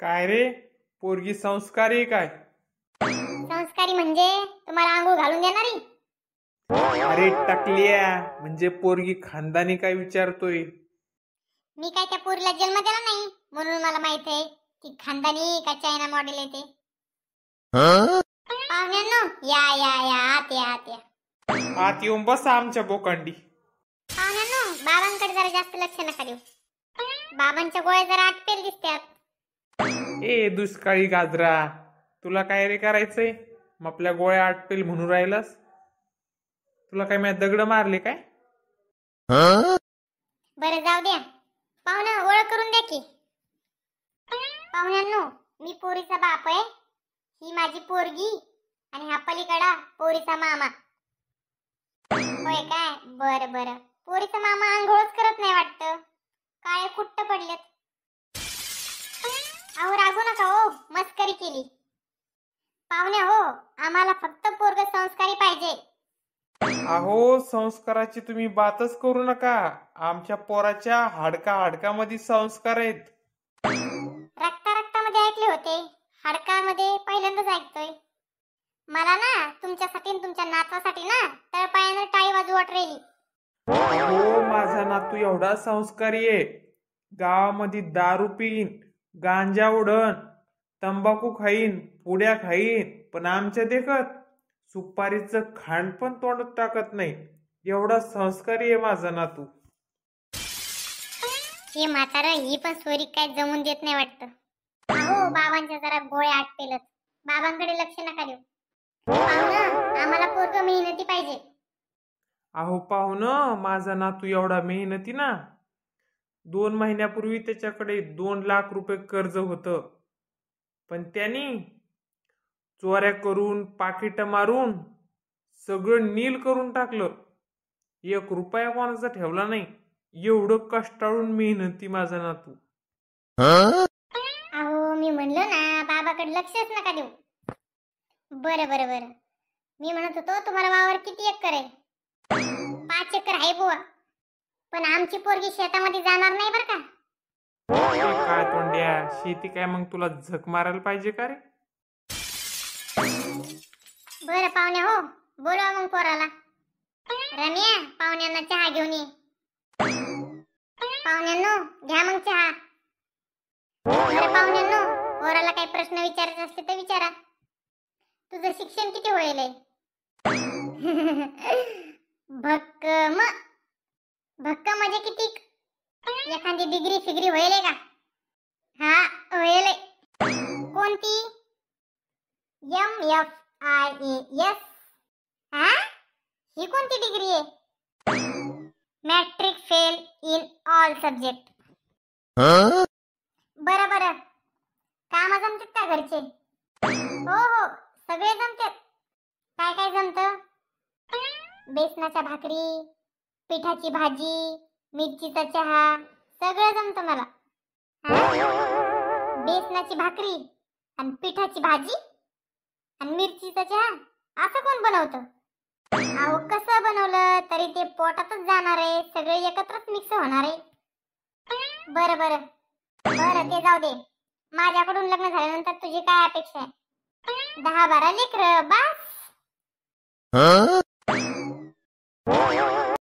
काय रे, पोरगी संस्कारी काय? संस्कारी म्हणजे तुम्हाला आंघोळ घालून देणारी? अरे टकलिया, म्हणजे पोरगी खानदानी काय विचारतोय? मी काय त्या पोरीला जन्म दिला नाही म्हणून मला माहित आहे की खानदानी का चायना मॉडेल येते. पाहुण्यांनो, या या या आत या आत या. आत येऊन बसा आमच्या बोकांडी. पाहुण्यांनो, बाबांकडे जरा जास्त लक्ष नका देऊ. बाबांच्या गोळ्या जरा आटपेल दिसतात. ए दुष्काळी गाजरा, तुला काय रे करायचंय? मग आपल्या गोळ्या आटपेल म्हणून राहिलास? तुला काय मी दगड मारले काय? बरं जाऊ द्या. पाहुणा ओळख करून द्या की. पाहुण्यांनो, मी पोरीचा बाप आहे. ही माझी पोरगी आणि हा पलीकडा पोरीचा मामा. होय काय? बरं बरं. पोरीचा मामा आंघोळच करत नाही वाटतं. काय कुट्ट पडलेत. अहो रागू नका हो, मस्करी केली. पाहुणे हो, आम्हाला फक्त पोरग संस्कारी पाहिजे. अहो, संस्काराची तुम्ही बातच करू नका. आमच्या पोराच्या हाडकामध्ये संस्कार आहेत. रक्तामध्ये ऐकले होते, हाडकामध्ये पहिल्यांदाच ऐकतोय. मला ना तुमच्यासाठी आणि तुमच्या नातवासाठी ना तळपायानं टाळी वाजू वाटरेली. हो, माझा नातू एवढा संस्कारी आहे. गावामध्ये दारू पिईन, गांजा उडन, तंबाखू खाईन, पुड्या खाईन, पण आमच्या देखत सुपारीचं खांड पण तोंडात टाकत नाही. एवढा संस्कारी आहे माझा नातू. हे म्हातारं ही पण सोरी काय जमून देत नाही वाटतं. अहो, बाबांच्या जरा गोळ्या आटपेलच. बाबांकडे लक्ष नका देऊ. पाहुणं, आम्हाला पोरग मेहनती पाहिजे. अहो पाहुणं, माझा नातू एवढा मेहनती ना. 2 महिन्यापूर्वी त्याच्याकडे 2 लाख रुपये कर्ज होतं, पण त्यांनी चोऱ्या करून, पाकिट मारून सगळं नील करून टाकलं. 1 रुपया कोणाचा ठेवला नाही. एवढं कष्टाळून मेहनती माझा नातू. अहो, मी म्हणलो ना बाबाकडे लक्षच नका देऊ. बरं बरं बरं. मी म्हणत होतो तुम्हाला वावर किती एकर आहे? 5 एकर आहे बुवा. पण आमची पोरगी शेतामध्ये जाणार नाही बरं का. काय तोंड्या, शेती काय मग तुला झक मारायला पाहिजे का रे? बरं पाहुणे हो, बोलवा मग पोराला. रम्या, पाहुण्यांना चहा घेऊन ये. पाहुण्यांनो, घ्या मग चहा. बरं पाहुण्यांनो, पोराला काही प्रश्न विचारायचे असते तर विचारा. तुझं शिक्षण किती होईल? भक्कम. भक्कम म्हणजे किती? एखादी डिग्री फिग्री होईल का? हा होईल. कोणती? MFIAS. हा, ही कोणती डिग्री आहे? Matric fail in all subject. बरं बरं. काम जमतात का घरचे? हो हो, सगळे जमतात. काय काय जमतं? बेसनाच्या भाकरी, पिठाची भाजी, मिरचीचा चहा, सगळं जमतं मला. बेसनाची भाकरी आणि पिठाची भाजी आणि मिरचीचा चहा असं कोण बनवतं? अहो, कसं बनवलं तरी ते पोटातच जाणार आहे. सगळे एकत्रच मिक्स होणार आहे. बरं बरं बरं, ते जाऊ दे. माझ्याकडून लग्न झाल्यानंतर तुझी काय अपेक्षा आहे? 10-12 लेकरं बस.